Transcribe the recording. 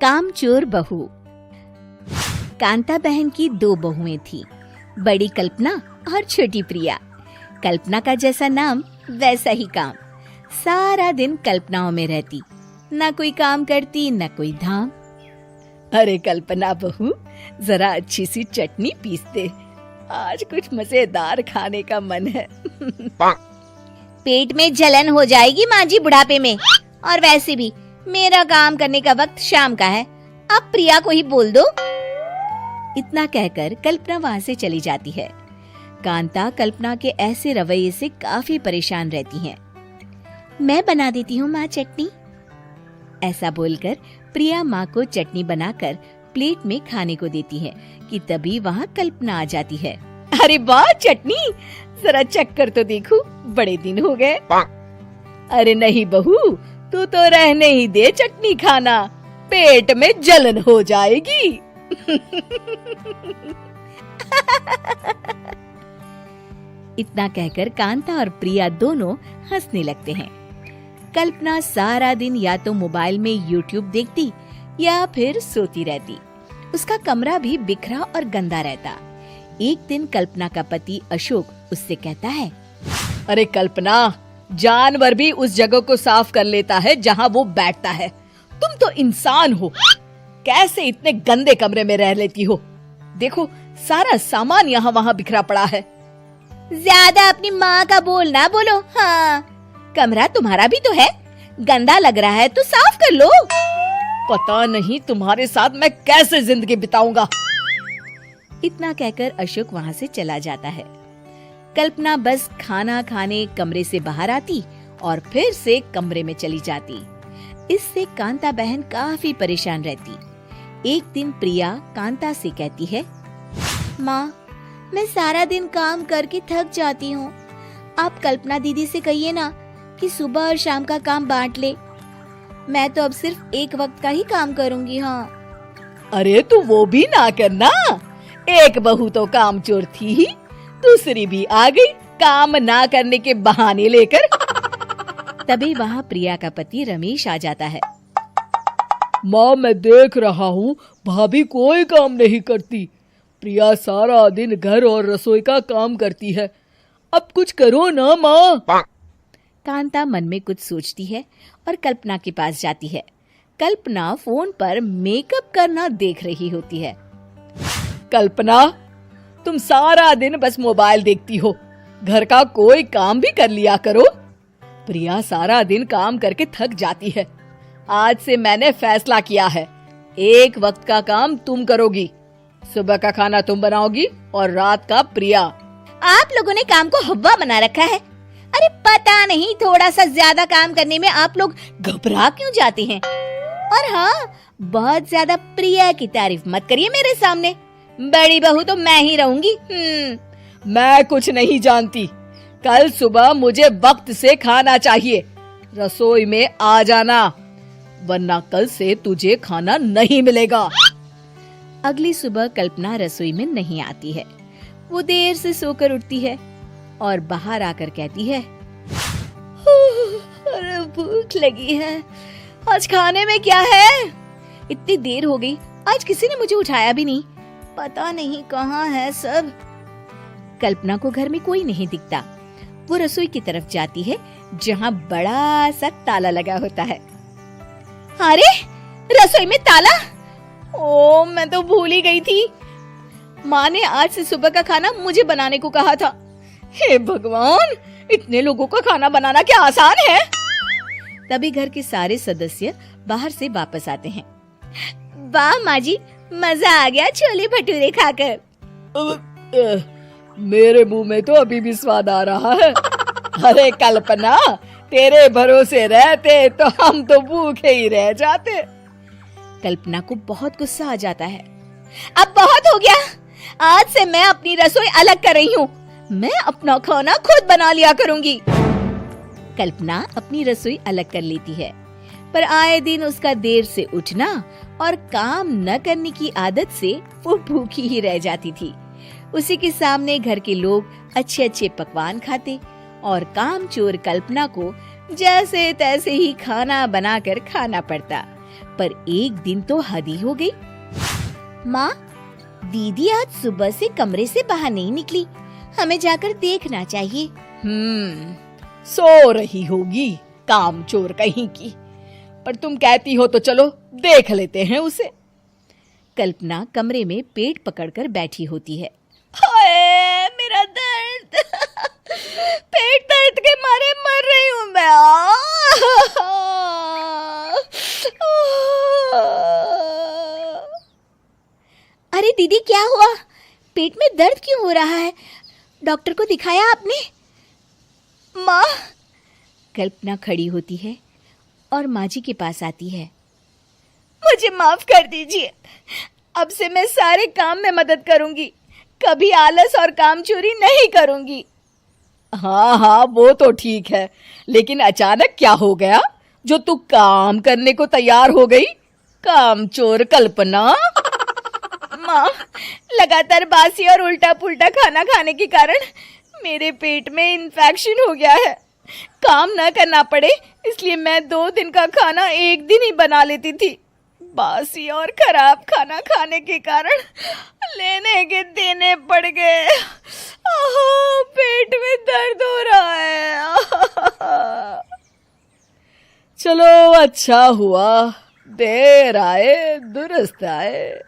कामचोर बहू। कांता बहन की 2 बहुएं थी, बड़ी कल्पना और छोटी प्रिया। कल्पना का जैसा नाम वैसा ही काम। सारा दिन कल्पनाओं में रहती, ना कोई काम करती न कोई धाम। अरे कल्पना बहू, जरा अच्छी सी चटनी पीस दे, आज कुछ मजेदार खाने का मन है। पेट में जलन हो जाएगी माँ जी बुढ़ापे में, और वैसे भी मेरा काम करने का वक्त शाम का है, अब प्रिया को ही बोल दो। इतना कहकर कल्पना वहाँ से चली जाती है। कांता कल्पना के ऐसे रवैये से काफी परेशान रहती हैं। मैं बना देती हूँ माँ चटनी। ऐसा बोलकर प्रिया माँ को चटनी बनाकर प्लेट में खाने को देती है कि तभी वहाँ कल्पना आ जाती है। अरे वाह चटनी, जरा चख कर तो देखूं, बड़े दिन हो गए। अरे नहीं बहू, तू तो रहने ही दे चटनी खाना, पेट में जलन हो जाएगी। इतना कहकर कांता और प्रिया दोनों हंसने लगते हैं। कल्पना सारा दिन या तो मोबाइल में YouTube देखती या फिर सोती रहती। उसका कमरा भी बिखरा और गंदा रहता। एक दिन कल्पना का पति अशोक उससे कहता है, अरे कल्पना, जानवर भी उस जगह को साफ कर लेता है जहाँ वो बैठता है, तुम तो इंसान हो, कैसे इतने गंदे कमरे में रह लेती हो? देखो सारा सामान यहाँ वहाँ बिखरा पड़ा है। ज्यादा अपनी माँ का बोल ना बोलो। हाँ, कमरा तुम्हारा भी तो है, गंदा लग रहा है तो साफ कर लो। पता नहीं तुम्हारे साथ मैं कैसे जिंदगी बिताऊंगा। इतना कहकर अशोक वहाँ से चला जाता है। कल्पना बस खाना खाने कमरे से बाहर आती और फिर से कमरे में चली जाती। इससे कांता बहन काफी परेशान रहती। एक दिन प्रिया कांता से कहती है, माँ, मैं सारा दिन काम करके थक जाती हूँ, आप कल्पना दीदी से कहिए ना कि सुबह और शाम का काम बांट ले। मैं तो अब सिर्फ एक वक्त का ही काम करूँगी। हाँ। अरे तू वो भी ना करना, एक बहू तो कामचोर थी ही, दूसरी भी आ गई काम ना करने के बहाने लेकर। तभी वहाँ प्रिया का पति रमेश आ जाता है। माँ, मैं देख रहा हूँ भाभी कोई काम नहीं करती, प्रिया सारा दिन घर और रसोई का काम करती है, अब कुछ करो ना माँ। कांता मन में कुछ सोचती है और कल्पना के पास जाती है। कल्पना फोन पर मेकअप करना देख रही होती है। कल्पना, तुम सारा दिन बस मोबाइल देखती हो, घर का कोई काम भी कर लिया करो। प्रिया सारा दिन काम करके थक जाती है। आज से मैंने फैसला किया है, एक वक्त का काम तुम करोगी, सुबह का खाना तुम बनाओगी और रात का प्रिया। आप लोगों ने काम को हवा बना रखा है। अरे पता नहीं थोड़ा सा ज्यादा काम करने में आप लोग घबरा क्यों जाते हैं। और हाँ, बहुत ज्यादा प्रिया की तारीफ मत करिए मेरे सामने, बड़ी बहू तो मैं ही रहूंगी। मैं कुछ नहीं जानती, कल सुबह मुझे वक्त से खाना चाहिए, रसोई में आ जाना, वरना कल से तुझे खाना नहीं मिलेगा। अगली सुबह कल्पना रसोई में नहीं आती है। वो देर से सोकर उठती है और बाहर आकर कहती है, अरे भूख लगी है, आज खाने में क्या है? इतनी देर हो गई, आज किसी ने मुझे उठाया भी नहीं, पता नहीं कहाँ है सब। कल्पना को घर में कोई नहीं दिखता। वो रसोई की तरफ जाती है जहाँ बड़ा सा ताला लगा होता है। अरे रसोई में ताला? ओ, मैं तो भूल ही गई थी। माँ ने आज से सुबह का खाना मुझे बनाने को कहा था। हे भगवान, इतने लोगों का खाना बनाना क्या आसान है? तभी घर के सारे सदस्य बाहर से वापस आते हैं। वाह माँ जी, मजा आ गया छोले भटूरे खाकर। मेरे मुंह में तो अभी भी स्वाद आ रहा है। अरे कल्पना, तेरे भरोसे रहते तो हम तो भूखे ही रह जाते। कल्पना को बहुत गुस्सा आ जाता है। अब बहुत हो गया, आज से मैं अपनी रसोई अलग कर रही हूँ, मैं अपना खाना खुद बना लिया करूँगी। कल्पना अपनी रसोई अलग कर लेती है, पर आए दिन उसका देर से उठना और काम न करने की आदत से वो भूखी ही रह जाती थी। उसी के सामने घर के लोग अच्छे अच्छे पकवान खाते और कामचोर कल्पना को जैसे तैसे ही खाना बनाकर खाना पड़ता। पर एक दिन तो हद ही हो गई। माँ, दीदी आज सुबह से कमरे से बाहर नहीं निकली, हमें जाकर देखना चाहिए। सो रही होगी कामचोर कहीं की, पर तुम कहती हो तो चलो देख लेते हैं उसे। कल्पना कमरे में पेट पकड़कर बैठी होती है। हाय मेरा दर्द, पेट दर्द के मारे मर रही हूँ मैं। अरे दीदी, क्या हुआ? पेट में दर्द क्यों हो रहा है? डॉक्टर को दिखाया आपने? माँ। कल्पना खड़ी होती है और माँ जी के पास आती है। मुझे माफ कर दीजिए, अब से मैं सारे काम में मदद करूंगी, कभी आलस और काम चोरी नहीं करूंगी। हाँ वो तो ठीक है, लेकिन अचानक क्या हो गया जो तू काम करने को तैयार हो गई? कामचोर कल्पना। माँ, लगातार बासी और उल्टा पुल्टा खाना खाने के कारण मेरे पेट में इन्फेक्शन हो गया है। काम न करना पड़े इसलिए मैं 2 दिन का खाना एक दिन ही बना लेती थी। बासी और खराब खाना खाने के कारण लेने के देने पड़ गए। पेट में दर्द हो रहा है। चलो अच्छा हुआ, देर आए दुरुस्त आए।